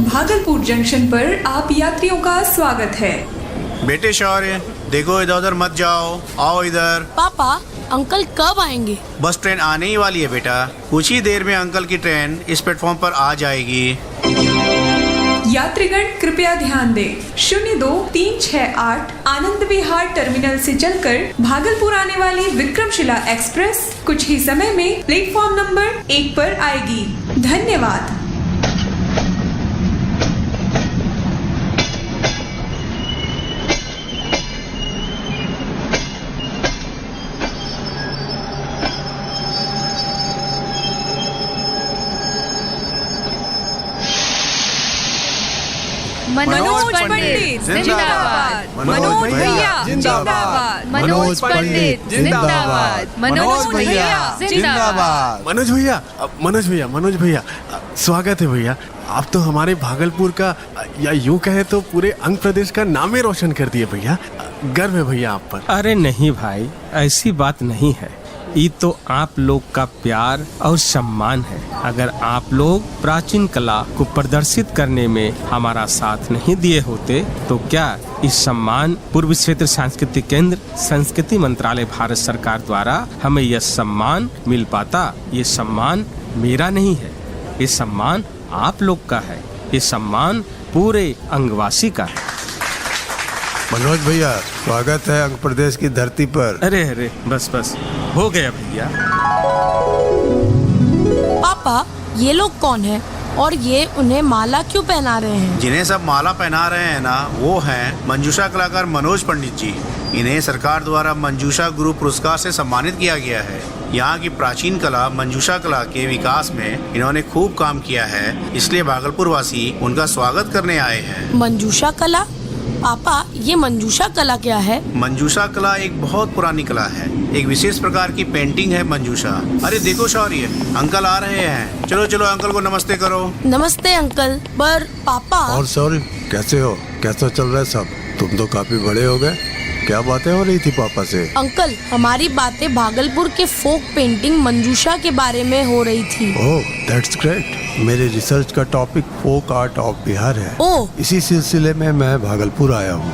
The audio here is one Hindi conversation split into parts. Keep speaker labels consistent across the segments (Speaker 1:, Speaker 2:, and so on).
Speaker 1: भागलपुर जंक्शन पर आप यात्रियों का स्वागत है।
Speaker 2: बेटे शौर्य, देखो इधर उधर मत जाओ, आओ इधर।
Speaker 3: पापा, अंकल कब आएंगे?
Speaker 2: बस ट्रेन आने ही वाली है बेटा, कुछ ही देर में अंकल की ट्रेन इस प्लेटफॉर्म पर आ जाएगी।
Speaker 1: यात्रीगण कृपया ध्यान दें, 02368 आनंद विहार टर्मिनल से चलकर भागलपुर आने वाली विक्रमशिला एक्सप्रेस कुछ ही समय में प्लेटफॉर्म नंबर 1 पर आएगी। धन्यवाद।
Speaker 4: मनोज पंडित जिंदाबाद, मनोज भैया जिंदाबाद, मनोज पंडित जिंदाबाद, मनोज भैया जिंदाबाद।
Speaker 5: मनोज भैया स्वागत है भैया। आप तो हमारे भागलपुर का या यूं कहे तो पूरे अंग प्रदेश का नाम ही रोशन कर दिए भैया। गर्व है भैया आप पर।
Speaker 6: अरे नहीं भाई, ऐसी बात नहीं है। ये तो आप लोग का प्यार और सम्मान है। अगर आप लोग प्राचीन कला को प्रदर्शित करने में हमारा साथ नहीं दिए होते तो क्या इस सम्मान पूर्व क्षेत्र सांस्कृतिक केंद्र संस्कृति मंत्रालय भारत सरकार द्वारा हमें यह सम्मान मिल पाता। ये सम्मान मेरा नहीं है, ये सम्मान आप लोग का है, ये सम्मान पूरे अंगवासी का है।
Speaker 7: मनोज भैया स्वागत है अंग प्रदेश की धरती पर।
Speaker 6: अरे बस हो गया भैया।
Speaker 3: पापा, ये लोग कौन है और ये उन्हें माला क्यों पहना रहे हैं?
Speaker 2: जिन्हें सब माला पहना रहे हैं ना, वो हैं मंजूषा कलाकार मनोज पंडित जी। इन्हें सरकार द्वारा मंजूषा गुरु पुरस्कार से सम्मानित किया गया है। यहाँ की प्राचीन कला मंजूषा कला के विकास में इन्होंने खूब काम किया है, इसलिए भागलपुर वासी उनका स्वागत करने आए हैं।
Speaker 3: मंजूषा कला? पापा, ये मंजूषा कला क्या है?
Speaker 2: मंजूषा कला एक बहुत पुरानी कला है, एक विशेष प्रकार की पेंटिंग है मंजूषा। अरे देखो शौर्य, अंकल आ रहे हैं। चलो अंकल को नमस्ते करो।
Speaker 3: नमस्ते अंकल। पर पापा।
Speaker 7: और शौर्य कैसे हो? कैसा चल रहा है सब? तुम तो काफी बड़े हो गए। क्या बातें हो रही थी पापा से?
Speaker 3: अंकल, हमारी बातें भागलपुर के फोक पेंटिंग मंजूषा के बारे में हो रही थी।
Speaker 7: Oh, that's great. मेरे रिसर्च का topic folk art of Bihar है।
Speaker 3: ओह।
Speaker 7: इसी सिलसिले में मैं भागलपुर आया हूँ।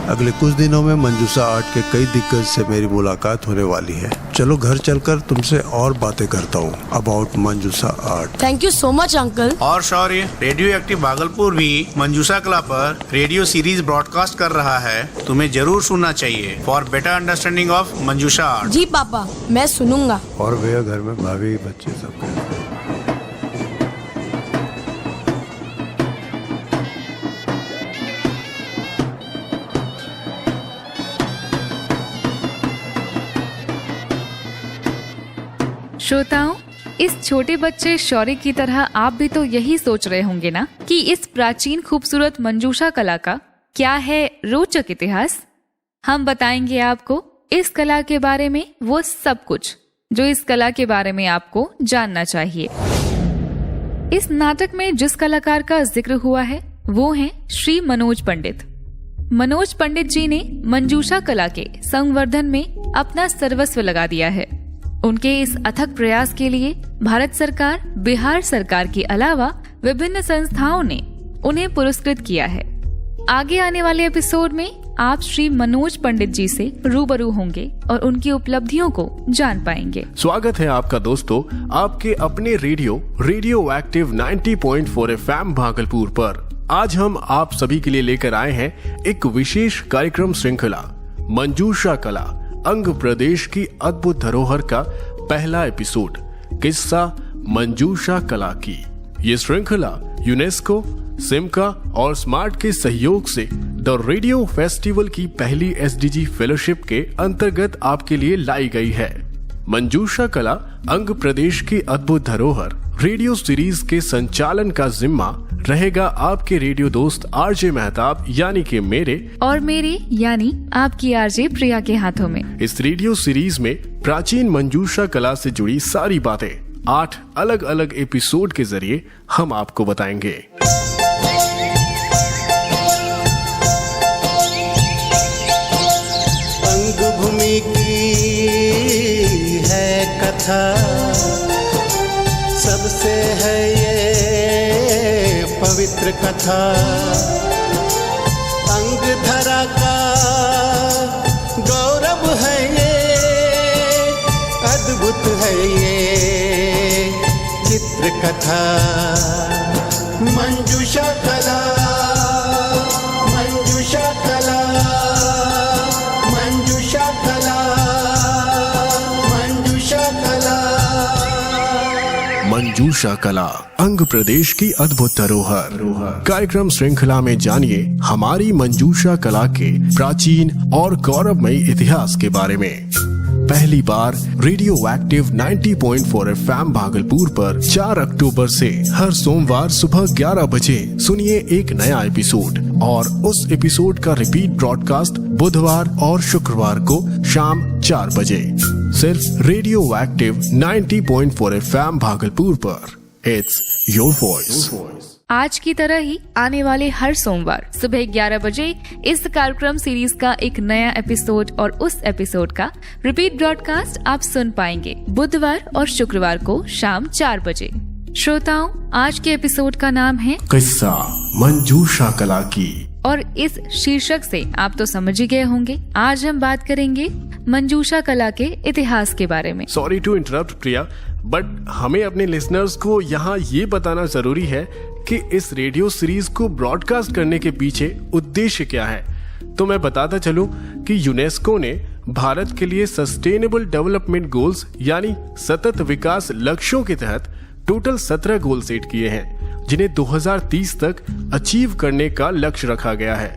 Speaker 7: अगले कुछ दिनों में मंजूषा आर्ट के कई दिग्गज से मेरी मुलाकात होने वाली है। चलो घर चलकर तुमसे और बातें करता हूँ about Manjusha art.
Speaker 3: Thank you so much uncle.
Speaker 2: और शौर्य, रेडियो एक्टिव भागलपुर भी मंजूषा कला पर रेडियो सीरीज ब्रॉडकास्ट कर रहा है, तुम्हें जरूर सुनना चाहिए for better understanding of Manjusha art.
Speaker 3: जी पापा, मैं सुनूंगा।
Speaker 7: और भैया घर में भाभी बच्चे सब कैसे?
Speaker 4: श्रोताओं, इस छोटे बच्चे शौर्य की तरह आप भी तो यही सोच रहे होंगे ना कि इस प्राचीन खूबसूरत मंजूषा कला का क्या है रोचक इतिहास। हम बताएंगे आपको इस कला के बारे में वो सब कुछ जो इस कला के बारे में आपको जानना चाहिए। इस नाटक में जिस कलाकार का जिक्र हुआ है वो हैं श्री मनोज पंडित। मनोज पंडित जी ने मंजूषा कला के संवर्धन में अपना सर्वस्व लगा दिया है। उनके इस अथक प्रयास के लिए भारत सरकार, बिहार सरकार के अलावा विभिन्न संस्थाओं ने उन्हें पुरस्कृत किया है। आगे आने वाले एपिसोड में आप श्री मनोज पंडित जी से रूबरू होंगे और उनकी उपलब्धियों को जान पाएंगे।
Speaker 5: स्वागत है आपका दोस्तों, आपके अपने रेडियो एक्टिव 90.4 FM भागलपुर पर। आज हम आप सभी के लिए लेकर आए हैं एक विशेष कार्यक्रम श्रृंखला मंजूषा कला अंग प्रदेश की अद्भुत धरोहर का पहला एपिसोड, किस्सा मंजूषा कला की। ये श्रृंखला यूनेस्को, सिमका और स्मार्ट के सहयोग से द रेडियो फेस्टिवल की पहली SDG फेलोशिप के अंतर्गत आपके लिए लाई गई है। मंजूषा कला अंग प्रदेश की अद्भुत धरोहर रेडियो सीरीज के संचालन का जिम्मा रहेगा आपके रेडियो दोस्त RJ मेहताब यानी कि मेरे
Speaker 4: और मेरे यानी आपकी RJ प्रिया के हाथों में।
Speaker 5: इस रेडियो सीरीज में प्राचीन मंजूषा कला से जुड़ी सारी बातें 8 अलग अलग एपिसोड के जरिए हम आपको बताएंगे।
Speaker 8: अंग भूमि की है कथा, सबसे है ये पवित्र चित्र कथा, अंग धरा का गौरव है ये, अद्भुत है ये चित्र कथा। मंजूषा कला, मंजूषा कला, मंजूषा कला, मंजूषा कला।
Speaker 5: मंजूषा कला, अंग प्रदेश की अद्भुत धरोहर। कार्यक्रम श्रृंखला में जानिए हमारी मंजूषा कला के प्राचीन और गौरवमयी इतिहास के बारे में। पहली बार रेडियो एक्टिव 90.4 एफएम भागलपुर पर 4 अक्टूबर से हर सोमवार सुबह 11 बजे सुनिए एक नया एपिसोड, और उस एपिसोड का रिपीट ब्रॉडकास्ट बुधवार और शुक्रवार को शाम 4 बजे सिर्फ रेडियो एक्टिव 90.4 एफएम भागलपुर पर। It's your voice.
Speaker 4: आज की तरह ही आने वाले हर सोमवार सुबह 11 बजे इस कार्यक्रम सीरीज का एक नया एपिसोड और उस एपिसोड का रिपीट ब्रॉडकास्ट आप सुन पाएंगे बुधवार और शुक्रवार को शाम 4 बजे। श्रोताओं, आज के एपिसोड का नाम है
Speaker 5: किस्सा मंजूषा कला की,
Speaker 4: और इस शीर्षक से आप तो समझ ही गए होंगे। आज हम बात करेंगे मंजूषा कला के इतिहास के बारे में।
Speaker 5: Sorry to interrupt Priya, but हमें अपने लिसनर्स को यहाँ ये बताना जरूरी है कि इस रेडियो सीरीज को ब्रॉडकास्ट करने के पीछे उद्देश्य क्या है। तो मैं बताता चलूं कि यूनेस्को ने भारत के लिए सस्टेनेबल डेवलपमेंट गोल्स यानी सतत विकास लक्ष्यों के तहत टोटल 17 गोल सेट किए हैं, जिन्हें 2030 तक अचीव करने का लक्ष्य रखा गया है।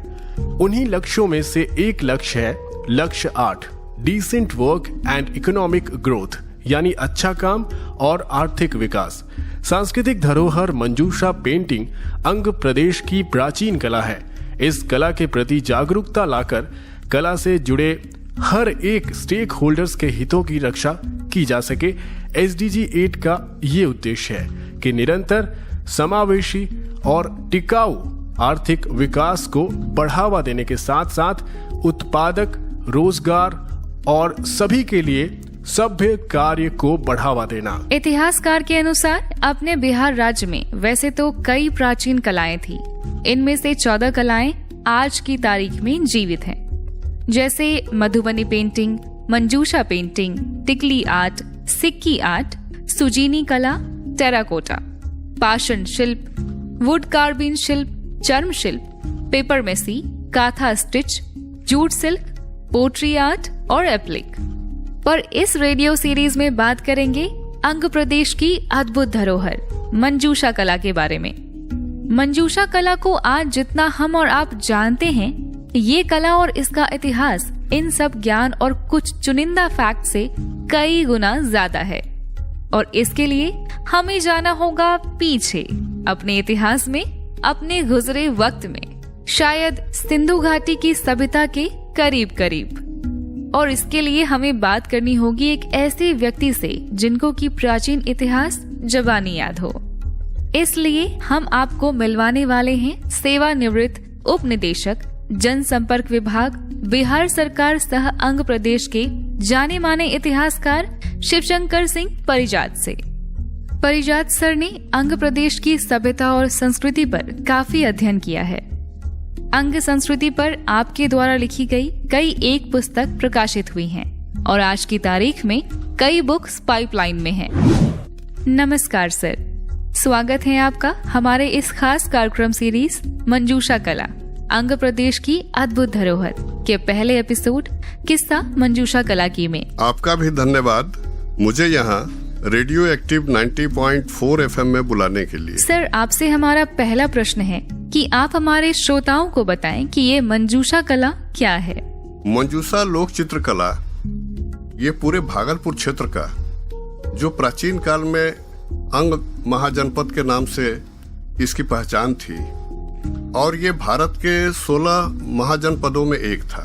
Speaker 5: उन्हीं लक्ष्यों में से एक लक्ष्य है लक्ष्य 8, decent work and economic growth, यानी अच्छा काम और आर्थिक विकास। सांस्कृतिक धरोहर मंजूषा पेंटिंग अंग प्रदेश की प्राचीन कला है। इस कला के प्रति जागरूकता लाकर कला से जुड़े हर एक स्टेक होल्डर्स के हितों की रक्षा की जा सके। SDG 8 का ये उद्देश्य है कि निरंतर समावेशी और टिकाऊ आर्थिक विकास को बढ़ावा देने के साथ साथ उत्पादक, रोजगार और सभी के लिए सभ्य कार्य को बढ़ावा देना।
Speaker 4: इतिहासकार के अनुसार अपने बिहार राज्य में वैसे तो कई प्राचीन कलाएं थी। इनमें से 14 कलाएं आज की तारीख में जीवित हैं, जैसे Madhubani painting, Manjusha painting, Tikli art, Sikki art, Sujini कला, टेराकोटा, पाषाण शिल्प, वुड कार्बिन शिल्प, चर्म शिल्प, paper mache, Katha stitch, jute silk, pottery art और एप्लिक। पर इस रेडियो सीरीज में बात करेंगे अंग प्रदेश की अद्भुत धरोहर मंजूषा कला के बारे में। मंजूषा कला को आज जितना हम और आप जानते हैं, ये कला और इसका इतिहास इन सब ज्ञान और कुछ चुनिंदा फैक्ट से कई गुना ज्यादा है। और इसके लिए हमें जाना होगा पीछे अपने इतिहास में, अपने गुजरे वक्त में, शायद सिंधु घाटी की सभ्यता के करीब करीब। और इसके लिए हमें बात करनी होगी एक ऐसे व्यक्ति से जिनको की प्राचीन इतिहास जबानी याद हो। इसलिए हम आपको मिलवाने वाले हैं सेवानिवृत्त उप निदेशक जनसंपर्क विभाग बिहार सरकार सह अंग प्रदेश के जाने माने इतिहासकार शिवशंकर सिंह परिजात से। परिजात सर ने अंग प्रदेश की सभ्यता और संस्कृति पर काफी अध्ययन किया है। अंग संस्कृति पर आपके द्वारा लिखी गई कई एक पुस्तक प्रकाशित हुई हैं और आज की तारीख में कई बुक्स पाइपलाइन में हैं। नमस्कार सर, स्वागत है आपका हमारे इस खास कार्यक्रम सीरीज मंजूषा कला अंग प्रदेश की अद्भुत धरोहर के पहले एपिसोड किस्सा मंजूषा कला की में।
Speaker 9: आपका भी धन्यवाद मुझे यहाँ रेडियो एक्टिव 90.4 एफएम में बुलाने के लिए।
Speaker 4: सर, आपसे हमारा पहला प्रश्न है कि आप हमारे श्रोताओं को बताएं कि ये मंजूषा कला क्या है।
Speaker 9: मंजूषा लोक चित्र कला ये पूरे भागलपुर क्षेत्र का, जो प्राचीन काल में अंग महाजनपद के नाम से इसकी पहचान थी, और ये भारत के 16 महाजनपदों में एक था।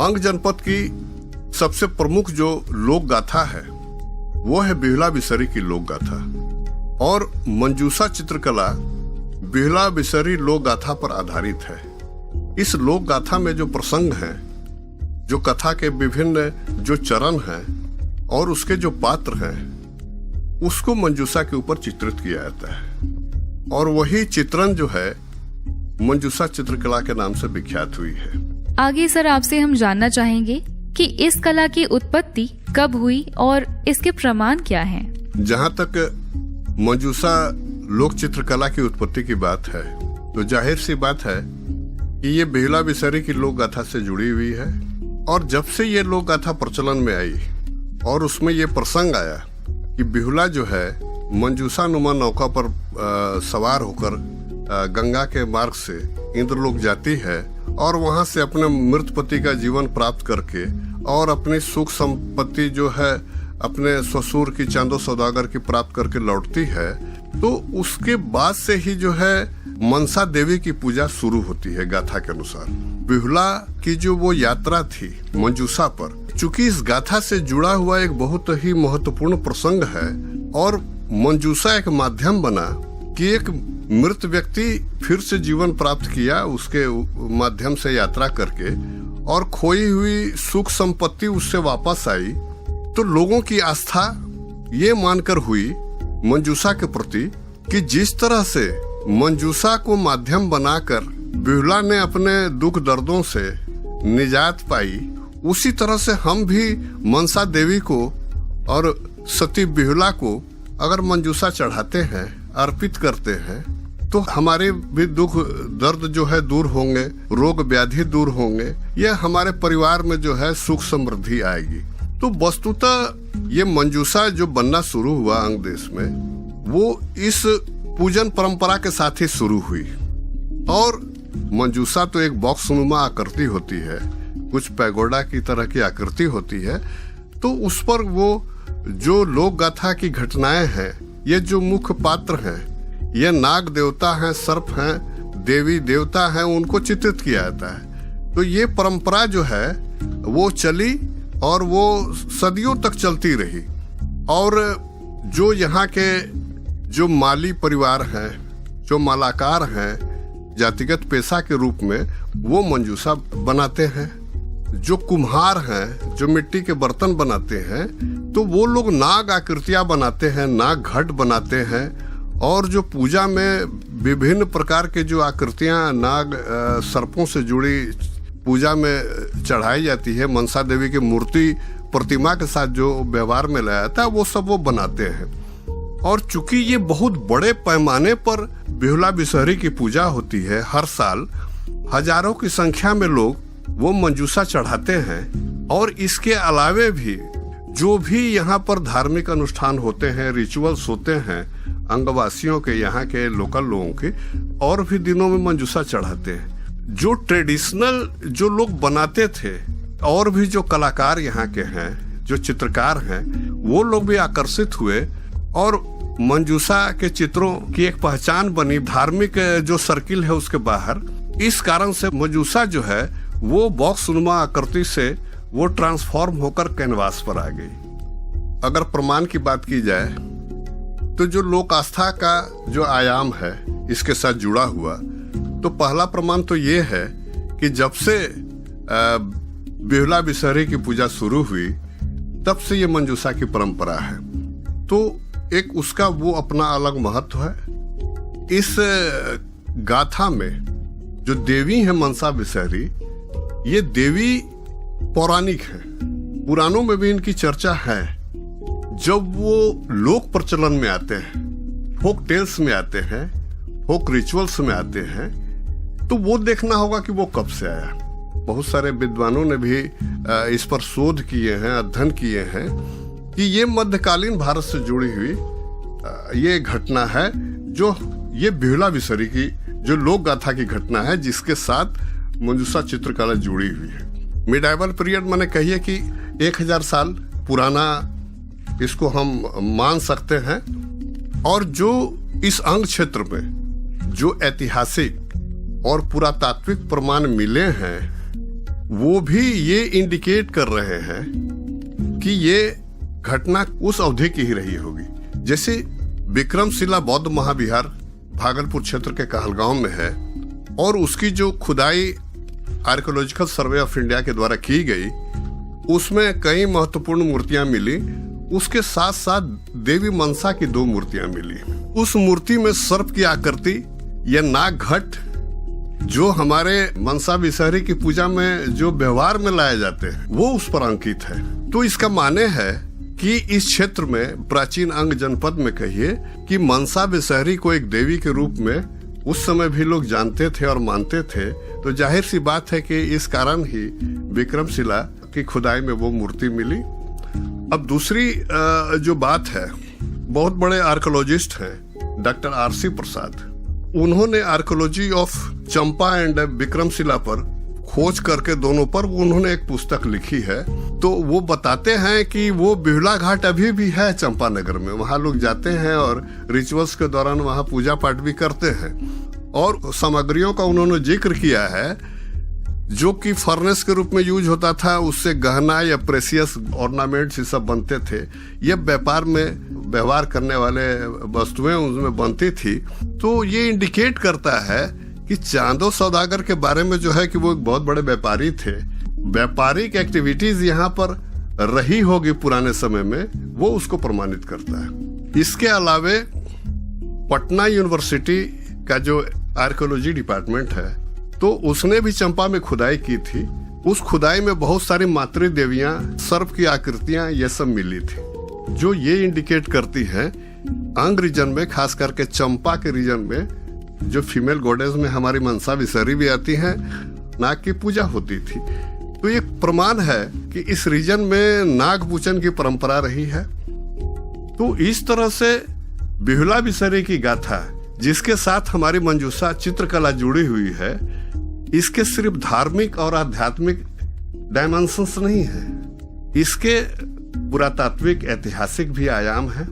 Speaker 9: अंग जनपद की सबसे प्रमुख जो लोक गाथा है वो है बिहला बिसरी की लोक गाथा, और मंजूषा चित्रकला बिहला बिसरी लोक गाथा पर आधारित है। इस लोक गाथा में जो प्रसंग हैं, जो कथा के विभिन्न जो चरण हैं और उसके जो पात्र हैं, उसको मंजूषा के ऊपर चित्रित किया जाता है। और वही चित्रण जो है मंजूषा चित्रकला के नाम से विख्यात हुई है।
Speaker 4: आगे सर आपसे हम जानना चाहेंगे कि इस कला की उत्पत्ति कब हुई और इसके प्रमाण क्या हैं?
Speaker 9: जहाँ तक मंजूषा लोक चित्रकला की उत्पत्ति की बात है तो जाहिर सी बात है कि ये बेहुला बिसहरी की लोक गाथा से जुड़ी हुई है। और जब से ये लोक गाथा प्रचलन में आई और उसमें ये प्रसंग आया कि बेहुला जो है मंजूषा नुमा नौका पर सवार होकर गंगा के मार्ग से इंद्रलोक जाती है और वहां से अपने मृत पति का जीवन प्राप्त करके और अपनी सुख संपत्ति जो है अपने ससुर की चांदो सौदागर की प्राप्त करके लौटती है, तो उसके बाद से ही जो है मनसा देवी की पूजा शुरू होती है। गाथा के अनुसार बेहुला की जो वो यात्रा थी मंजूषा पर, चूंकि इस गाथा से जुड़ा हुआ एक बहुत ही महत्वपूर्ण प्रसंग है और मंजूषा एक माध्यम बना कि एक मृत व्यक्ति फिर से जीवन प्राप्त किया उसके माध्यम से यात्रा करके, और खोई हुई सुख संपत्ति उससे वापस आई। तो लोगों की आस्था ये मानकर हुई मंजूषा के प्रति कि जिस तरह से मंजूषा को माध्यम बनाकर बेहुला ने अपने दुख दर्दों से निजात पाई, उसी तरह से हम भी मनसा देवी को और सती बेहुला को अगर मंजूषा चढ़ाते हैं, अर्पित करते हैं, तो हमारे भी दुख दर्द जो है दूर होंगे, रोग व्याधि दूर होंगे, यह हमारे परिवार में जो है सुख समृद्धि आएगी। तो वस्तुतः ये मंजूषा जो बनना शुरू हुआ अंग देश में, वो इस पूजन परंपरा के साथ ही शुरू हुई। और मंजूषा तो एक बॉक्सनुमा आकृति होती है, कुछ पैगोडा की तरह की आकृति होती है, तो उस पर वो जो लोक गाथा की घटनाएं हैं, ये जो मुख्य पात्र हैं, ये नाग देवता हैं, सर्प हैं, देवी देवता हैं, उनको चित्रित किया जाता है। तो ये परंपरा जो है वो चली और वो सदियों तक चलती रही। और जो यहाँ के जो माली परिवार हैं, जो मालाकार हैं, जातिगत पेशा के रूप में वो मंजूषा बनाते हैं। जो कुम्हार हैं, जो मिट्टी के बर्तन बनाते हैं, तो वो लोग नाग आकृतियां बनाते हैं, नाग घट बनाते हैं। और जो पूजा में विभिन्न प्रकार के जो आकृतियां नाग सर्पों से जुड़ी पूजा में चढ़ाई जाती है, मनसा देवी की मूर्ति प्रतिमा के साथ जो व्यवहार में लाया जाता है, वो सब वो बनाते हैं। और चूंकि ये बहुत बड़े पैमाने पर बेहुला बिसहरी की पूजा होती है, हर साल हजारों की संख्या में लोग वो मंजूषा चढ़ाते हैं। और इसके अलावे भी जो भी यहाँ पर धार्मिक अनुष्ठान होते हैं, रिचुअल्स होते हैं अंगवासियों के, यहाँ के लोकल लोगों के, और भी दिनों में मंजूषा चढ़ाते हैं। जो ट्रेडिशनल जो लोग बनाते थे और भी जो कलाकार यहाँ के हैं, जो चित्रकार हैं, वो लोग भी आकर्षित हुए और मंजूषा के चित्रों की एक पहचान बनी धार्मिक जो सर्किल है उसके बाहर। इस कारण से मंजूषा जो है वो बॉक्सनुमा आकृति से वो ट्रांसफॉर्म होकर कैनवास पर आ गई। अगर प्रमाण की बात की जाए तो जो लोक आस्था का जो आयाम है इसके साथ जुड़ा हुआ, तो पहला प्रमाण तो ये है कि जब से बेहुला बिसहरी की पूजा शुरू हुई तब से ये मंजूषा की परंपरा है। तो एक उसका वो अपना अलग महत्व है। इस गाथा में जो देवी है मनसा बिसहरी, ये देवी पौराणिक है, पुराणों में भी इनकी चर्चा है। जब वो लोक प्रचलन में आते हैं, फोक टेल्स में आते हैं, फोक रिचुअल्स में आते हैं, तो वो देखना होगा कि वो कब से आया। बहुत सारे विद्वानों ने भी इस पर शोध किए हैं, अध्ययन किए हैं कि ये मध्यकालीन भारत से जुड़ी हुई ये घटना है, जो ये बेहुला बिसहरी की जो लोक गाथा की घटना है, जिसके साथ मंजूषा चित्रकला जुड़ी हुई है। मिडाइवल पीरियड मैंने कहिए कि 1000 साल पुराना इसको हम मान सकते हैं। और जो इस अंग क्षेत्र में जो ऐतिहासिक और पुरातात्विक प्रमाण मिले हैं, वो भी ये इंडिकेट कर रहे हैं कि ये घटना उस अवधि की ही रही होगी। जैसे विक्रमशिला बौद्ध महाविहार भागलपुर क्षेत्र के कहलगांव में है, और उसकी जो खुदाई आर्कियोलॉजिकल सर्वे ऑफ इंडिया के द्वारा की गई, उसमें कई महत्वपूर्ण मूर्तियां मिली। उसके साथ साथ देवी मनसा की 2 मूर्तियां मिली। उस मूर्ति में सर्प की आकृति या नाग घट जो हमारे मनसा विषहरी की पूजा में जो व्यवहार में लाए जाते हैं वो उस पर अंकित है। तो इसका माने है कि इस क्षेत्र में प्राचीन अंग जनपद में कहिए कि मनसा विषहरी को एक देवी के रूप में उस समय भी लोग जानते थे और मानते थे। तो जाहिर सी बात है कि इस कारण ही विक्रमशिला की खुदाई में वो मूर्ति मिली। अब दूसरी जो बात है, बहुत बड़े आर्कोलॉजिस्ट हैं डॉक्टर आरसी प्रसाद, उन्होंने archaeology of Champa and Vikramshila पर खोज करके दोनों पर उन्होंने एक पुस्तक लिखी है। तो वो बताते हैं कि वो बिहुला घाट अभी भी है चंपानगर में, वहाँ लोग जाते हैं और रिचुअल्स के दौरान वहाँ पूजा पाठ भी करते हैं। और सामग्रियों का उन्होंने जिक्र किया है जो कि फर्नेस के रूप में यूज होता था, उससे गहना या प्रेसियस ऑर्नामेंट्स ये सब बनते थे। ये व्यापार में व्यवहार करने वाले वस्तुएं उसमें बनती थी। तो ये इंडिकेट करता है कि चांदो सौदागर के बारे में जो है कि वो एक बहुत बड़े व्यापारी थे। व्यापारिक एक्टिविटीज यहाँ पर रही होगी पुराने समय में, वो उसको प्रमाणित करता है। इसके अलावे पटना यूनिवर्सिटी का जो आर्कियोलॉजी डिपार्टमेंट है, तो उसने भी चंपा में खुदाई की थी। उस खुदाई में बहुत सारी मातृ देवियां, सर्प की आकृतियां ये सब मिली थी, जो ये इंडिकेट करती है अंग रीजन में, खास करके चंपा के रीजन में जो फीमेल गॉडेस में हमारी मनसा विषहरी भी आती हैं, नाग की पूजा होती थी। तो ये प्रमाण है कि इस रीजन में नाग पूजन की परंपरा रही है। तो इस तरह से बिहुला विषहरी की गाथा जिसके साथ हमारी मंजूषा चित्रकला जुड़ी हुई है, इसके सिर्फ धार्मिक और आध्यात्मिक डायमेंशंस नहीं है, इसके पुरातात्विक ऐतिहासिक भी आयाम है।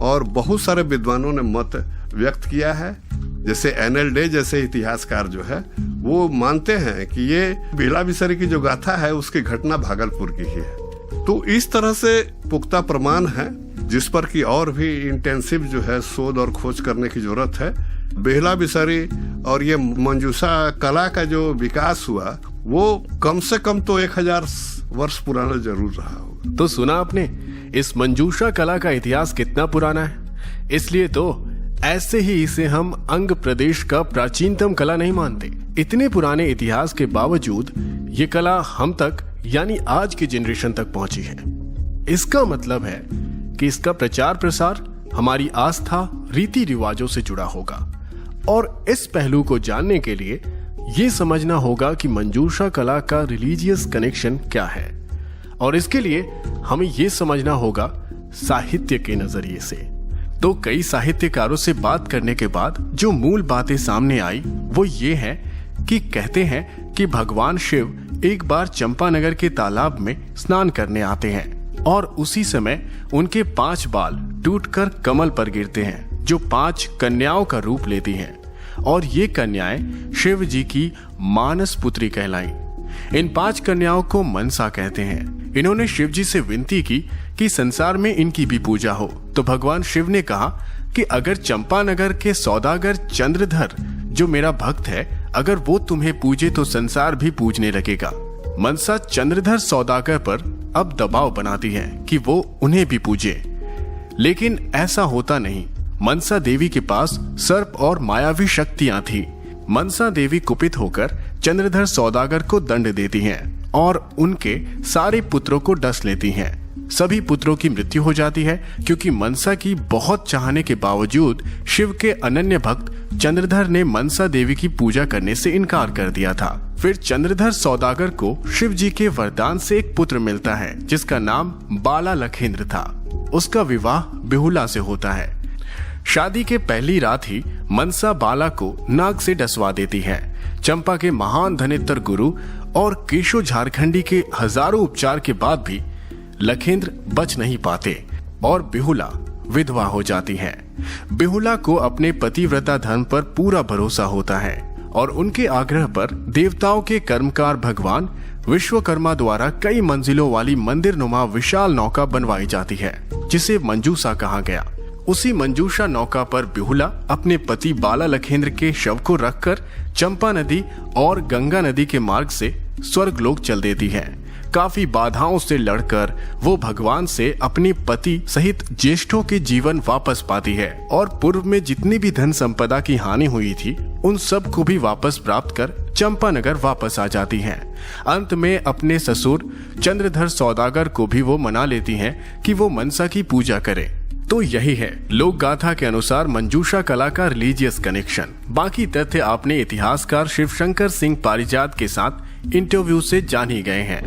Speaker 9: और बहुत सारे विद्वानों ने मत व्यक्त किया है, जैसे एनएल डे जैसे इतिहासकार जो है वो मानते हैं कि ये बिहुला विषहरी की जो गाथा है उसकी घटना भागलपुर की ही है। तो इस तरह से पुख्ता प्रमाण है जिस पर कि और भी इंटेंसिव जो है शोध और खोज करने की जरूरत है। बिहुला विषहरी और ये मंजूषा कला का जो विकास हुआ वो कम से कम तो 1000 वर्ष पुराना जरूर रहा होगा।
Speaker 5: तो सुना आपने इस मंजूषा कला का इतिहास कितना पुराना है। इसलिए तो ऐसे ही इसे हम अंग प्रदेश का प्राचीनतम कला नहीं मानते। इतने पुराने इतिहास के बावजूद ये कला हम तक यानी आज की जनरेशन तक पहुंची है। इसका मतलब है कि इसका प्रचार प्रसार हमारी आस्था रीति रिवाजों से जुड़ा होगा। और इस पहलू को जानने के लिए ये समझना होगा कि मंजूषा कला का रिलीजियस कनेक्शन क्या है। और इसके लिए हमें ये समझना होगा साहित्य के नजरिए से। तो कई साहित्यकारों से बात करने के बाद जो मूल बातें सामने आई वो ये है कि कहते हैं कि भगवान शिव एक बार चंपानगर के तालाब में स्नान करने आते हैं और उसी समय उनके 5 बाल टूटकर कमल पर गिरते हैं जो 5 कन्याओं का रूप लेती हैं और ये कन्याएं शिव जी की मानस पुत्री कहलाई। इन 5 कन्याओं को मनसा कहते हैं। इन्होंने शिव जी से विनती की कि संसार में इनकी भी पूजा हो। तो भगवान शिव ने कहा कि अगर चंपानगर के सौदागर चंद्रधर जो मेरा भक्त है, अगर वो तुम्हें पूजे तो संसार भी पूजने लगेगा। मनसा चंद्रधर सौदागर पर अब दबाव बनाती है कि वो उन्हें भी पूजे, लेकिन ऐसा होता नहीं। मनसा देवी के पास सर्प और मायावी शक्तियां थी। मनसा देवी कुपित होकर चंद्रधर सौदागर को दंड देती हैं और उनके सारे पुत्रों को डस लेती हैं। सभी पुत्रों की मृत्यु हो जाती है क्योंकि मनसा की बहुत चाहने के बावजूद शिव के अनन्य भक्त चंद्रधर ने मनसा देवी की पूजा करने से इनकार कर दिया था। फिर चंद्रधर सौदागर को शिव जी के वरदान से एक पुत्र मिलता है जिसका नाम बाला लखेंद्र था। उसका विवाह बिहुला से होता है। शादी के पहली रात ही मनसा बाला को नाग से डसवा देती है। चंपा के महान धनेतर गुरु और केशो झारखंडी के हजारों उपचार के बाद भी लखेंद्र बच नहीं पाते और बिहुला विधवा हो जाती है। बिहुला को अपने पतिव्रता धर्म पर पूरा भरोसा होता है और उनके आग्रह पर देवताओं के कर्मकार भगवान विश्वकर्मा द्वारा कई मंजिलों वाली मंदिर नुमा विशाल नौका बनवाई जाती है जिसे मंजूषा कहा गया। उसी मंजूषा नौका पर बिहुला अपने पति बाला लखेंद्र के शव को रखकर चंपा नदी और गंगा नदी के मार्ग से स्वर्गलोक चल देती है। काफी बाधाओं से लड़कर वो भगवान से अपने पति सहित ज्येष्ठों के जीवन वापस पाती है और पूर्व में जितनी भी धन संपदा की हानि हुई थी उन सब को भी वापस प्राप्त कर चंपानगर वापस आ जाती हैं। अंत में अपने ससुर चंद्रधर सौदागर को भी वो मना लेती हैं कि वो मनसा की पूजा करें। तो यही है लोक गाथा के अनुसार मंजूषा कला का रिलीजियस कनेक्शन। बाकी तथ्य आपने इतिहासकार शिवशंकर सिंह पारिजात के साथ इंटरव्यू से जान ही गए हैं।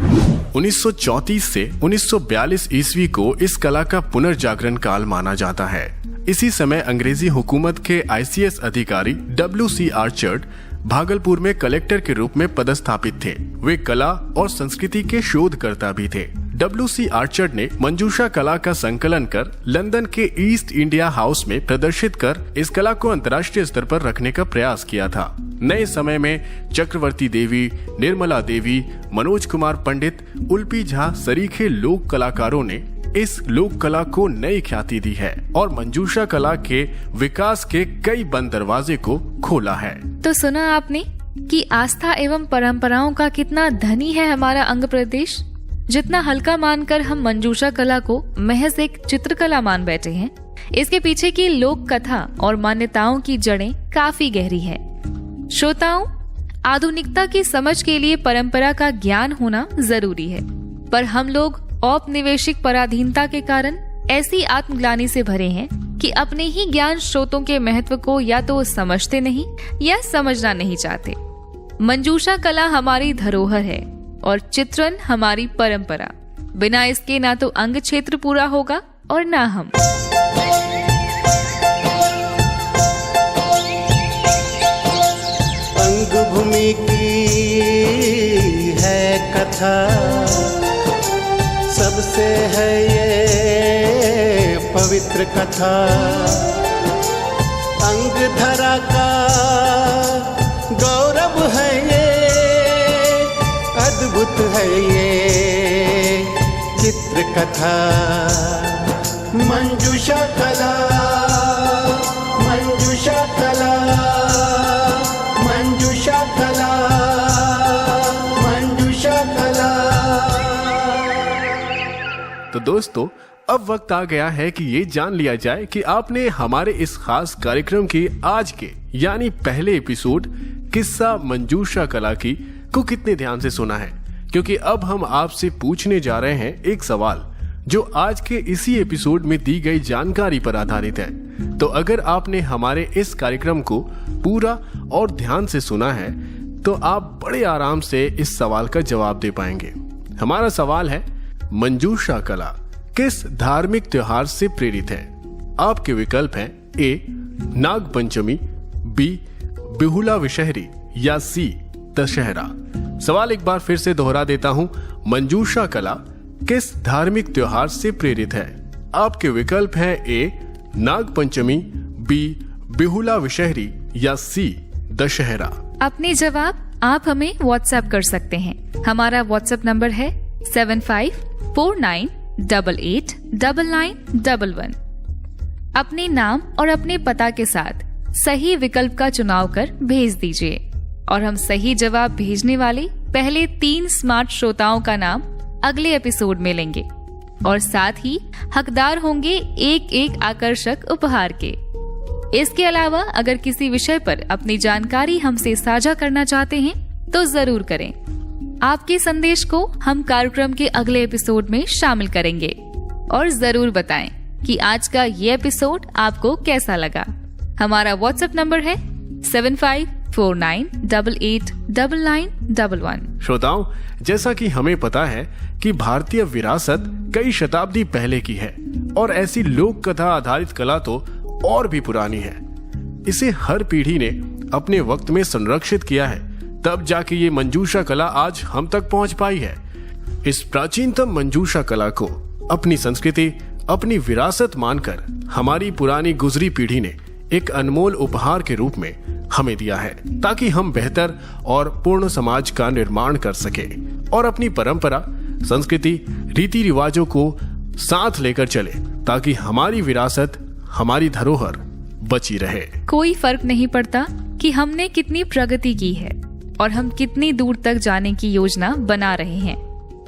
Speaker 5: 1934 से 1942 ईस्वी को इस कला का पुनर्जागरण काल माना जाता है। इसी समय अंग्रेजी हुकूमत के ICS अधिकारी WC आर्चर्ड भागलपुर में कलेक्टर के रूप में पदस्थापित थे। वे कला और संस्कृति के शोधकर्ता भी थे। WC आर्चर्ड ने मंजूषा कला का संकलन कर लंदन के ईस्ट इंडिया हाउस में प्रदर्शित कर इस कला को अंतर्राष्ट्रीय स्तर पर रखने का प्रयास किया था। नए समय में चक्रवर्ती देवी, निर्मला देवी, मनोज कुमार पंडित, उल्पी झा सरीखे लोक कलाकारों ने इस लोक कला को नई ख्याति दी है और मंजूषा कला के विकास के कई बंद दरवाजे को खोला है।
Speaker 4: तो सुना आपने कि आस्था एवं परंपराओं का कितना धनी है हमारा अंग प्रदेश। जितना हल्का मानकर हम मंजूषा कला को महज एक चित्रकला मान बैठे हैं, इसके पीछे की लोक कथा और मान्यताओं की जड़ें काफी गहरी है। श्रोताओं, आधुनिकता की समझ के लिए परंपरा का ज्ञान होना जरूरी है, पर हम लोग औपनिवेशिक पराधीनता के कारण ऐसी आत्मग्लानि से भरे हैं कि अपने ही ज्ञान स्रोतों के महत्व को या तो समझते नहीं या समझना नहीं चाहते। मंजूषा कला हमारी धरोहर है और चित्रण हमारी परंपरा। बिना इसके ना तो अंग क्षेत्र पूरा होगा और ना हम।
Speaker 8: अंग भूमि की है कथा, सबसे है ये पवित्र कथा। अंग धरा का गौरव है ये, अद्भुत है ये चित्र कथा। मंजूषा कला, मंजूषा कला, मंजूषा कला, मंजूषा कला।
Speaker 5: तो दोस्तों, अब वक्त आ गया है कि ये जान लिया जाए कि आपने हमारे इस खास कार्यक्रम के आज के यानी पहले एपिसोड किस्सा मंजूषा कला की को कितने ध्यान से सुना है, क्योंकि अब हम आपसे पूछने जा रहे हैं एक सवाल जो आज के इसी एपिसोड में दी गई जानकारी पर आधारित है। तो अगर आपने हमारे इस कार्यक्रम को पूरा और ध्यान से सुना है तो आप बड़े आराम से इस सवाल का जवाब दे पाएंगे। हमारा सवाल है, मंजूषा कला किस धार्मिक त्योहार से प्रेरित है? आपके विकल्प हैं ए नाग पंचमी, बी बिहुला विशहरी या सी दशहरा। सवाल एक बार फिर से दोहरा देता हूं, मंजूषा कला किस धार्मिक त्योहार से प्रेरित है? आपके विकल्प हैं ए नाग पंचमी, बी बिहुला विशहरी या सी दशहरा।
Speaker 4: अपने जवाब आप हमें व्हाट्सएप कर सकते हैं। हमारा व्हाट्सएप नंबर है 7549889911। अपने नाम और अपने पता के साथ सही विकल्प का चुनाव कर भेज दीजिए और हम सही जवाब भेजने वाले पहले 3 स्मार्ट श्रोताओं का नाम अगले एपिसोड में लेंगे और साथ ही हकदार होंगे एक आकर्षक उपहार के। इसके अलावा अगर किसी विषय पर अपनी जानकारी हमसे साझा करना चाहते हैं तो जरूर करें। आपके संदेश को हम कार्यक्रम के अगले एपिसोड में शामिल करेंगे और जरूर बताएं कि आज का ये एपिसोड आपको कैसा लगा। हमारा व्हाट्सएप नंबर है 7549889911।
Speaker 5: श्रोताओं, जैसा कि हमें पता है कि भारतीय विरासत कई शताब्दी पहले की है और ऐसी लोक कथा आधारित कला तो और भी पुरानी है। इसे हर पीढ़ी ने अपने वक्त में संरक्षित किया है, तब जाके ये मंजूषा कला आज हम तक पहुंच पाई है। इस प्राचीनतम मंजूषा कला को अपनी संस्कृति, अपनी विरासत मानकर हमारी पुरानी गुजरी पीढ़ी ने एक अनमोल उपहार के रूप में हमें दिया है, ताकि हम बेहतर और पूर्ण समाज का निर्माण कर सके और अपनी परंपरा, संस्कृति, रीति रिवाजों को साथ लेकर चले, ताकि हमारी विरासत, हमारी धरोहर बची रहे।
Speaker 4: कोई फर्क नहीं पड़ता कि हमने कितनी प्रगति की है और हम कितनी दूर तक जाने की योजना बना रहे हैं।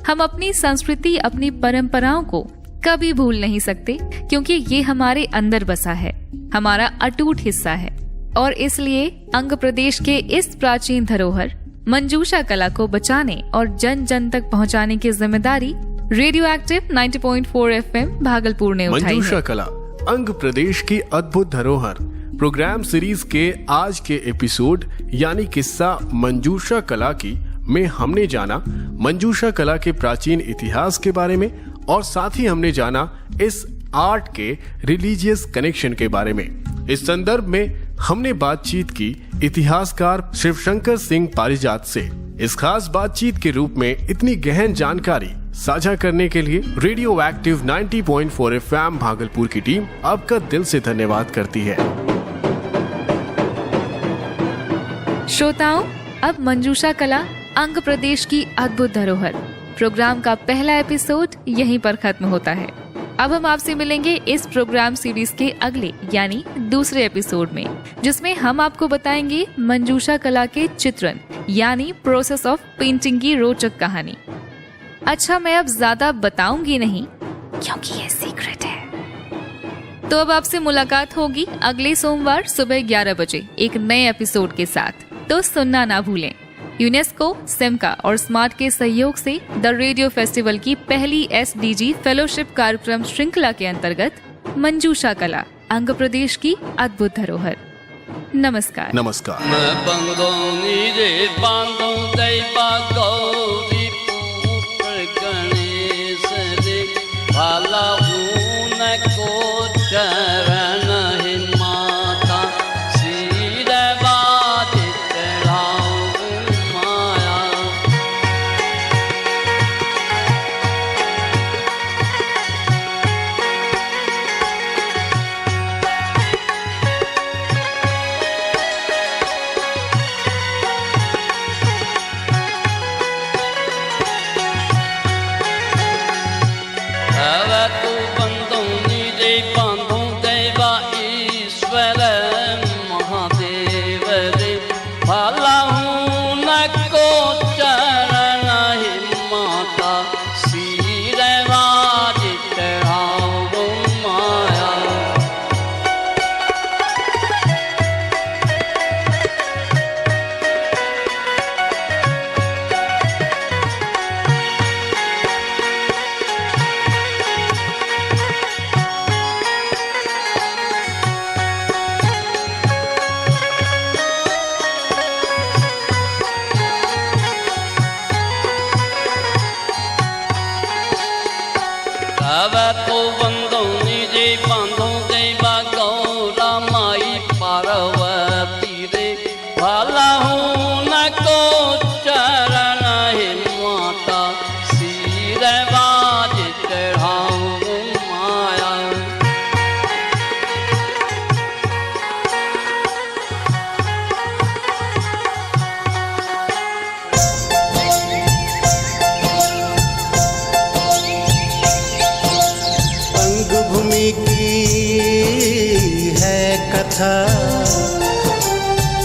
Speaker 4: हम अपनी संस्कृति, अपनी परंपराओं को कभी भूल नहीं सकते, क्योंकि ये हमारे अंदर बसा है, हमारा अटूट हिस्सा है। और इसलिए अंग प्रदेश के इस प्राचीन धरोहर मंजूषा कला को बचाने और जन जन तक पहुंचाने की जिम्मेदारी रेडियो एक्टिव 90.4 FM भागलपुर ने उठाई है।
Speaker 5: मंजूषा कला अंग प्रदेश की अद्भुत धरोहर प्रोग्राम सीरीज के आज के एपिसोड यानी किस्सा मंजूषा कला की में हमने जाना मंजूषा कला के प्राचीन इतिहास के बारे में, और साथ ही हमने जाना इस आर्ट के रिलीजियस कनेक्शन के बारे में। इस संदर्भ में हमने बातचीत की इतिहासकार शिवशंकर सिंह पारिजात से। इस खास बातचीत के रूप में इतनी गहन जानकारी साझा करने के लिए रेडियो एक्टिव 90.4 FM भागलपुर की टीम आपका दिल से धन्यवाद करती है।
Speaker 4: श्रोताओं, अब मंजूषा कला अंग प्रदेश की अद्भुत धरोहर प्रोग्राम का पहला एपिसोड यहीं पर खत्म होता है। अब हम आपसे मिलेंगे इस प्रोग्राम सीरीज के अगले यानी दूसरे एपिसोड में, जिसमें हम आपको बताएंगे मंजूषा कला के चित्रण यानी प्रोसेस ऑफ पेंटिंग की रोचक कहानी। अच्छा, मैं अब ज्यादा बताऊंगी नहीं क्योंकि ये सीक्रेट है। तो अब आपसे मुलाकात होगी अगले सोमवार सुबह 11 बजे एक नए एपिसोड के साथ। तो सुनना ना भूलें। यूनेस्को, सिमका और स्मार्ट के सहयोग से द रेडियो फेस्टिवल की पहली SDG फेलोशिप कार्यक्रम श्रृंखला के अंतर्गत मंजूषा कला अंग प्रदेश की अद्भुत धरोहर। नमस्कार।
Speaker 5: नमस्कार।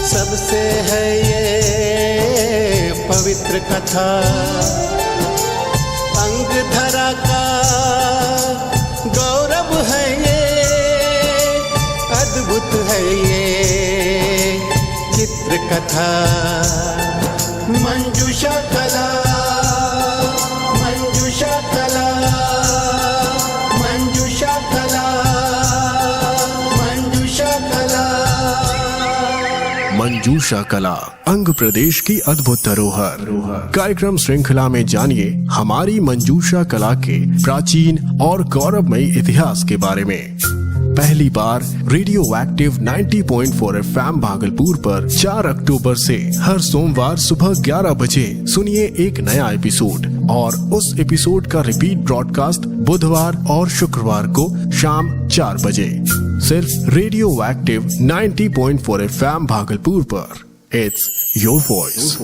Speaker 8: सबसे है ये पवित्र कथा, अंग धरा का गौरव है ये, अद्भुत है ये चित्र कथा। मंजूषा कला, मंजूषा कला, मंजूषा कला, मंजूषा कला।
Speaker 5: मंजूषा कला अंग प्रदेश की अद्भुत धरोहर। कार्यक्रम श्रृंखला में जानिए हमारी मंजूषा कला के प्राचीन और गौरवमयी इतिहास के बारे में। पहली बार रेडियो एक्टिव 90.4 FM भागलपुर पर 4 अक्टूबर से हर सोमवार सुबह 11 बजे सुनिए एक नया एपिसोड, और उस एपिसोड का रिपीट ब्रॉडकास्ट बुधवार और शुक्रवार को शाम 4 बजे सिर्फ रेडियो एक्टिव 90.4 FM भागलपुर पर। It's your voice.